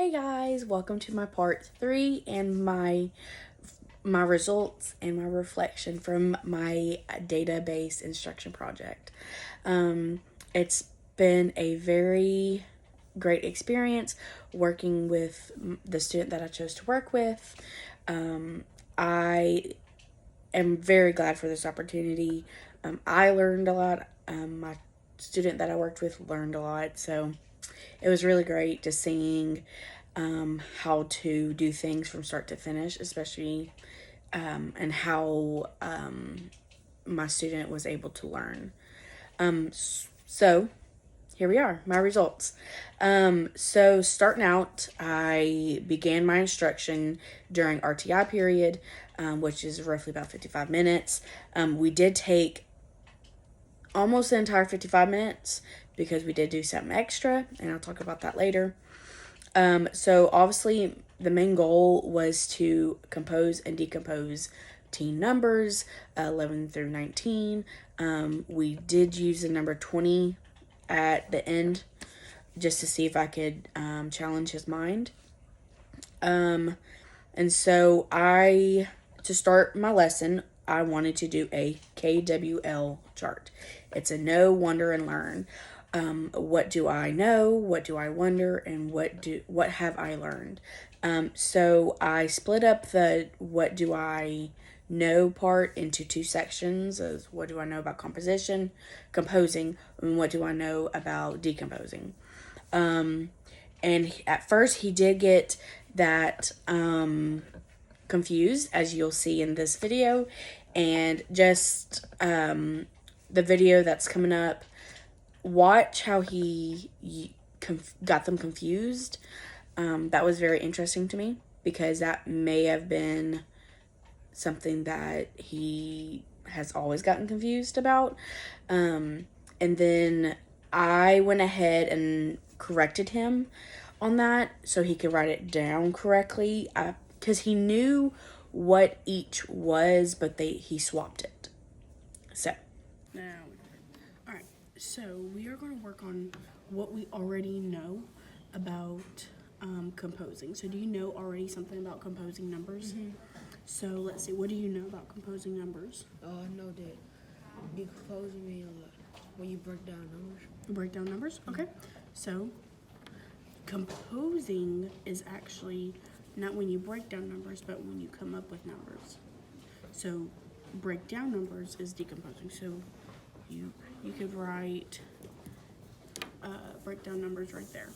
Hey guys, welcome to my part 3 and my results and my reflection from my database instruction project. It's been a very great experience working with the student that I chose to work with. I am very glad for this opportunity. I learned a lot. My student that I worked with learned a lot, so it was really great just seeing how to do things from start to finish, especially and how my student was able to learn. So here we are, my results. So starting out, I began my instruction during RTI period, which is roughly about 55 minutes. We did take almost the entire 55 minutes because we did do something extra, and I'll talk about that later. So obviously the main goal was to compose and decompose teen numbers, 11 through 19. We did use the number 20 at the end just to see if I could challenge his mind. And so to start my lesson, I wanted to do a KWL chart. It's a know, wonder, and learn. What do I know? What do I wonder? And what have I learned? So I split up the what do I know part into two sections as what do I know about composing, and what do I know about decomposing. And at first he did get that confused, as you'll see in this video, and just the video that's coming up, watch how he got them confused. That was very interesting to me because that may have been something that he has always gotten confused about. And then I went ahead and corrected him on that so he could write it down correctly, because he knew what each was, but he swapped it. So Now, all right. So we are going to work on what we already know about composing. So do you know already something about composing numbers? Mm-hmm. So let's see. What do you know about composing numbers? I know that decomposing means when you break down numbers. Break down numbers? Okay. So composing is actually not when you break down numbers, but when you come up with numbers. So break down numbers is decomposing. So you could write break down numbers right there.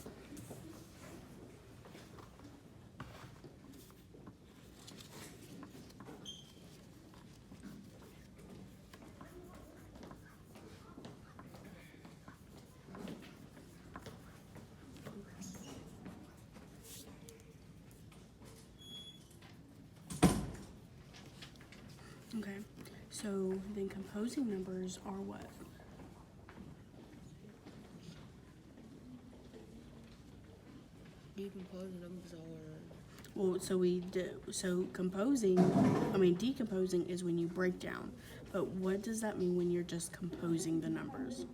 Okay, so then composing numbers are what? Decomposing numbers are Well, decomposing is when you break down. But what does that mean when you're just composing the numbers?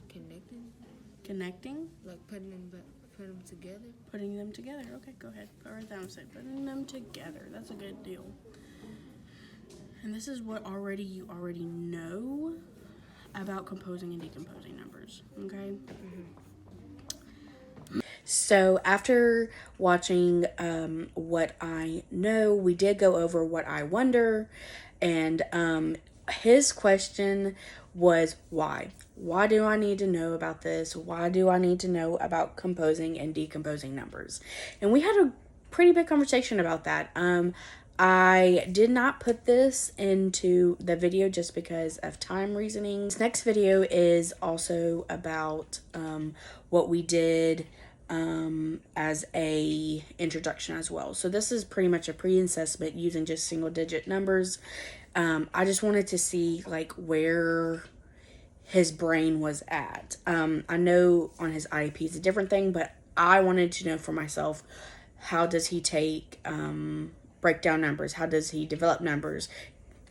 connecting, Connecting? like putting them together. Putting them together. Okay, go ahead. Put it down and say putting them together. That's a good deal. And this is what you already know about composing and decomposing numbers. Okay? So after watching what I know, we did go over what I wonder, and his question was why? Why do I need to know about this? Why do I need to know about composing and decomposing numbers? And we had a pretty big conversation about that. I did not put this into the video just because of time reasoning. This next video is also about what we did as a introduction as well. So this is pretty much a pre-assessment using just single digit numbers. I just wanted to see like where his brain was at. I know on his IEP is a different thing, but I wanted to know for myself, how does he take break down numbers? How does he develop numbers?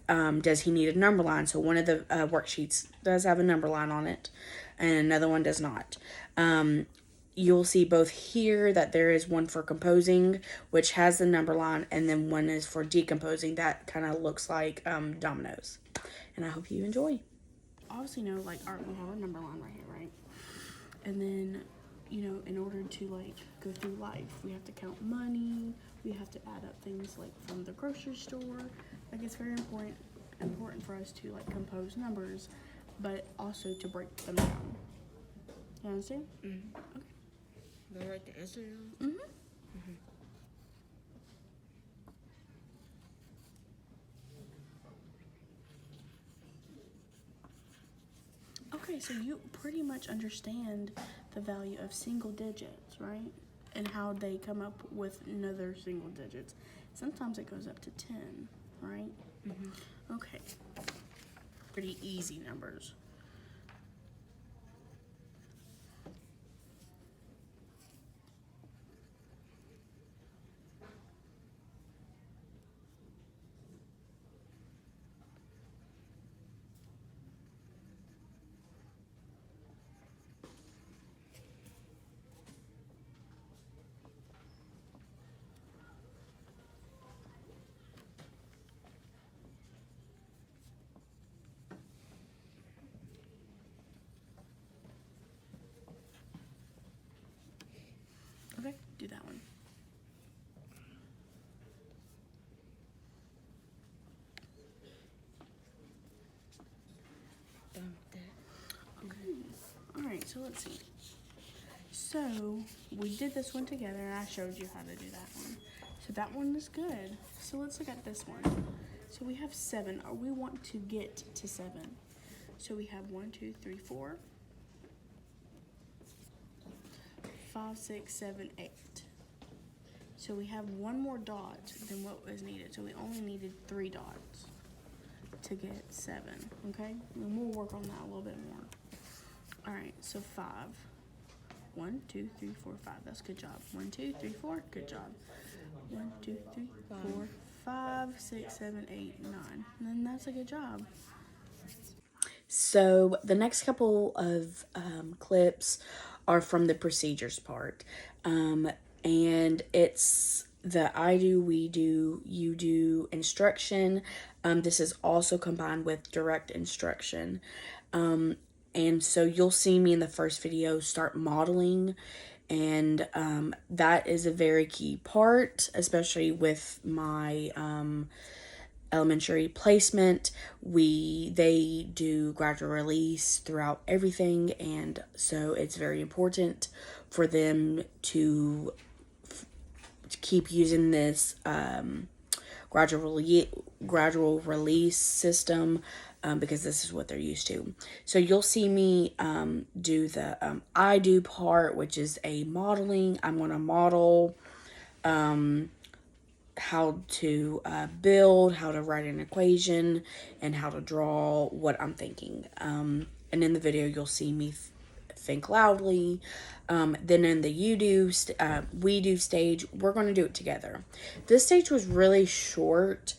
Does he need a number line? So one of the worksheets does have a number line on it, and another one does not. you'll see both here that there is one for composing, which has the number line, and then one is for decomposing that kind of looks like dominoes. And I hope you enjoy. Obviously, know like we have our number line right here, right? And then, in order to like go through life, we have to count money. We have to add up things like from the grocery store. Like it's very important for us to like compose numbers, but also to break them down. You understand? Mm-hmm. Okay. Do I write the answer down? Mm-hmm. Okay, so you pretty much understand the value of single digits, right? And how they come up with another single digits. Sometimes it goes up to 10, right? Mm-hmm. Okay. Pretty easy numbers. Okay, do that one. Done with that. Okay. Alright, so let's see. So we did this one together and I showed you how to do that one. So that one is good. So let's look at this one. So we have 7, or we want to get to 7. So we have 1, 2, 3, 4, 5, 6, 7, 8. So we have one more dot than what was needed. So we only needed 3 dots to get 7, okay? And we'll work on that a little bit more. All right, so 5. 1, 2, 3, 4, 5. That's a good job. 1, 2, 3, 4. Good job. 1, 2, 3, 4, 5, 6, 7, 8, 9. And then that's a good job. So the next couple of clips are from the procedures part. And it's the I do, we do, you do instruction. This is also combined with direct instruction. And so you'll see me in the first video start modeling, and that is a very key part, especially with my elementary placement. They do gradual release throughout everything, and so it's very important for them to keep using this gradual release system, because this is what they're used to. So you'll see me do the I do part, which is a modeling. I'm going to model how to build, how to write an equation, and how to draw what I'm thinking. And in the video, you'll see me think loudly. Then in the we do stage, we're going to do it together. This stage was really short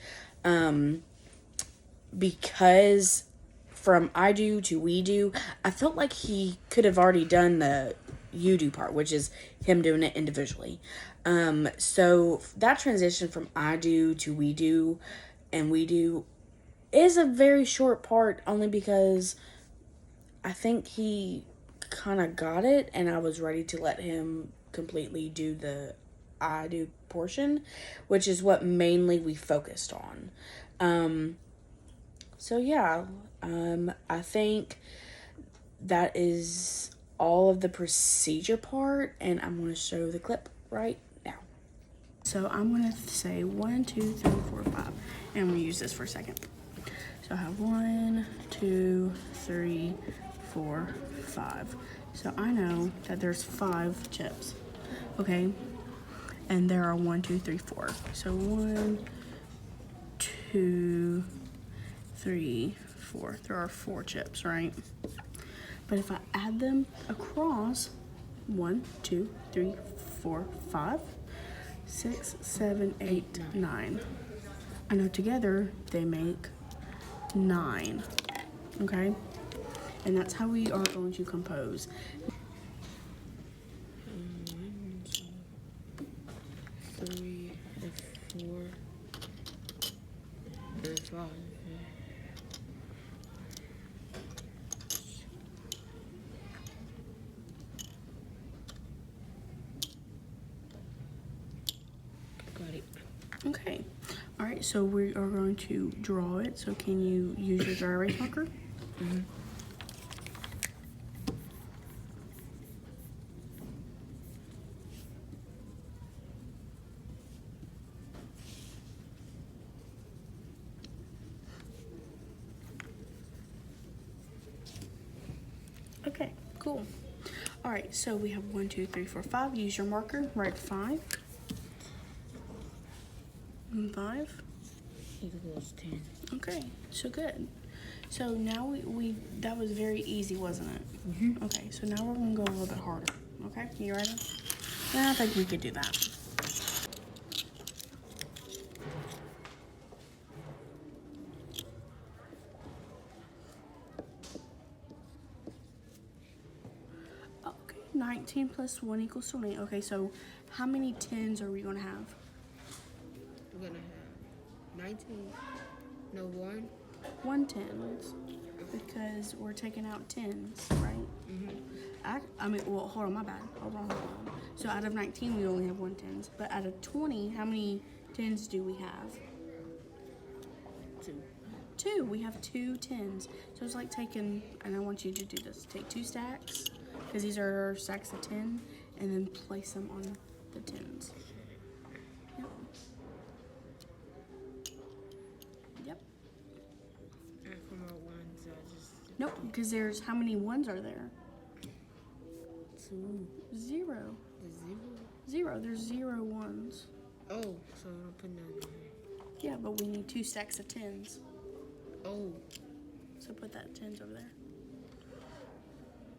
because from I do to we do, I felt like he could have already done the you do part, which is him doing it individually. So that transition from I do to we do and we do is a very short part, only because I think he kind of got it and I was ready to let him completely do the I do portion, which is what mainly we focused on. So yeah, I think that is all of the procedure part, and I'm going to show the clip right now. So I'm going to say 1, 2, 3, 4, 5, and we'll use this for a second. So I have 1, 2, 3, 4, 5. So I know that there's 5 chips, okay? And there are 1, 2, 3, 4. So 1, 2, 3, 4. There are 4 chips, right? But if I add them across 1, 2, 3, 4, 5, 6, 7, 8, 9. I know together they make 9. Okay? And that's how we are going to compose. right, so we are going to draw it. So can you use your dry erase marker? Okay, cool. All right, so we have 1, 2, 3, 4, 5. Use your marker. Write 5. 5. Equals 10. Okay, so good. So now we that was very easy, wasn't it? Mm-hmm. Okay, so now we're gonna go a little bit harder. Okay, you ready? I think we could do that. Okay, 19 plus 1 equals 20. Okay, so how many 10s are we gonna have? We're gonna have 19. No, 1. 1 tens, because we're taking out 10s, right? I mean, well, hold on, my bad. Hold on. So out of 19, we only have 1 tens. But out of 20, how many 10s do we have? 2. 2. We have 2 10s. So it's like taking, and I want you to do this. Take 2 stacks, because these are stacks of 10, and then place them on the 10s. Yep. Yep. And for my ones, I just Nope, because there's, how many 1s are there? 2. 0. The 0. 0. There's 0 1s. Oh, so I'll put none in here. Yeah, but we need 2 stacks of 10s. Oh, So put that 10s over there.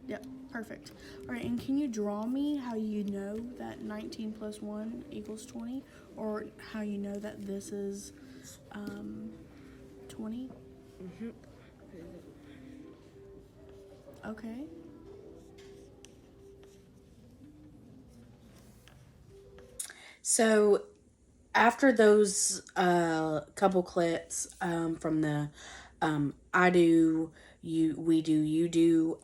Yep, perfect. All right, and can you draw me how you know that 19 plus 1 equals 20? Or how you know that this is 20? Okay. So after those couple clips from the I do, we do, you do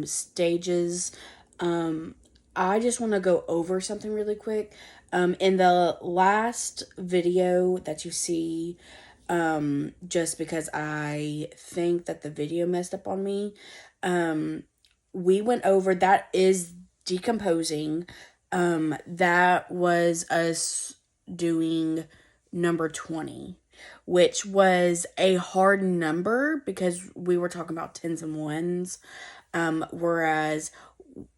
stages, I just want to go over something really quick. In the last video that you see, just because I think that the video messed up on me, we went over, that is decomposing. That was us doing number 20, which was a hard number because we were talking about 10s and 1s. Whereas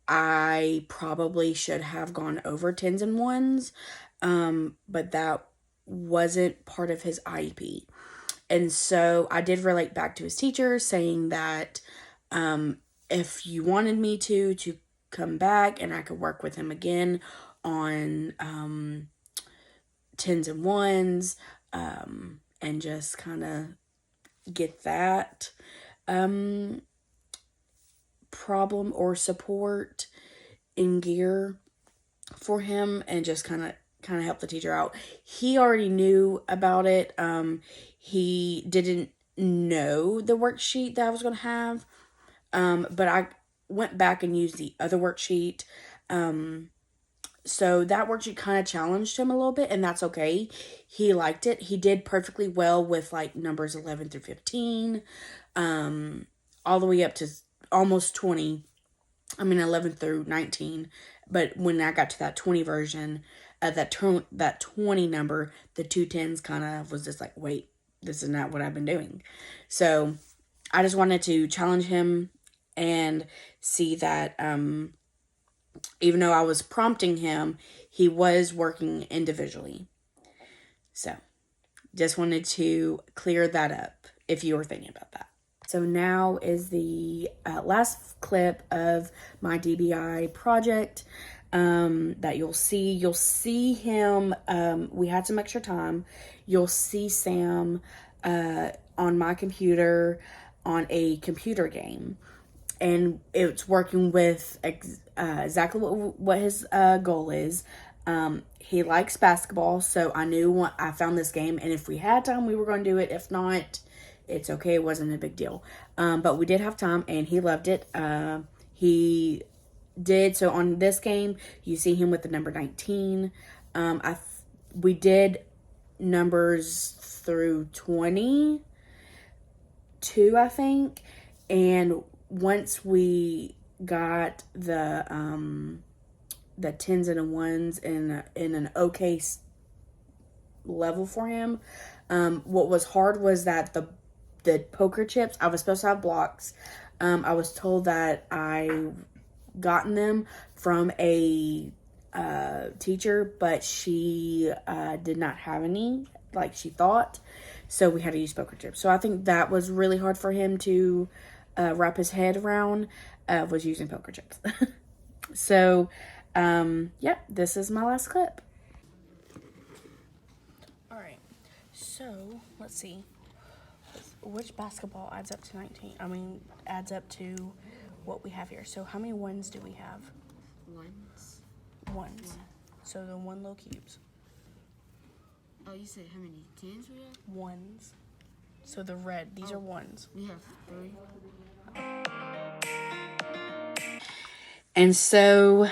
I probably should have gone over 10s and 1s, but that wasn't part of his IEP. And so I did relate back to his teacher saying that if you wanted me to come back and I could work with him again on 10s and 1s, and just kind of get that problem or support in gear for him, and just kind of help the teacher out. He already knew about it. He didn't know the worksheet that I was going to have, but I went back and used the other worksheet. So that worksheet kind of challenged him a little bit, and that's okay. He liked it. He did perfectly well with like numbers 11 through 15, all the way up to almost 20. 11 through 19. But when I got to that 20 version, that 20 number, the 2 10s kind of was just like, wait, this is not what I've been doing. So I just wanted to challenge him and see that even though I was prompting him, he was working individually. So just wanted to clear that up if you were thinking about that. So now is the last clip of my DBI project that you'll see. You'll see him, we had some extra time. You'll see Sam on my computer on a computer game. And it's working with exactly what his goal is. He likes basketball, so I knew I found this game, and if we had time, we were going to do it. If not, it's okay. It wasn't a big deal. But we did have time, and he loved it. He did. So on this game, you see him with the number 19. We did numbers through 22, I think. And once we got the tens and the ones in an okay level for him, what was hard was that the poker chips, I was supposed to have blocks. I was told that I gotten them from a teacher, but she did not have any like she thought, so we had to use poker chips. So I think that was really hard for him to wrap his head around, was using poker chips. So yeah, this is my last clip. All right. So let's see. Which basketball adds up to 19? I mean, adds up to what we have here. So how many ones do we have? Ones. Ones. So the one low cubes. Oh, you said how many tens we have? Ones. So the red, these are ones. We have 3. And so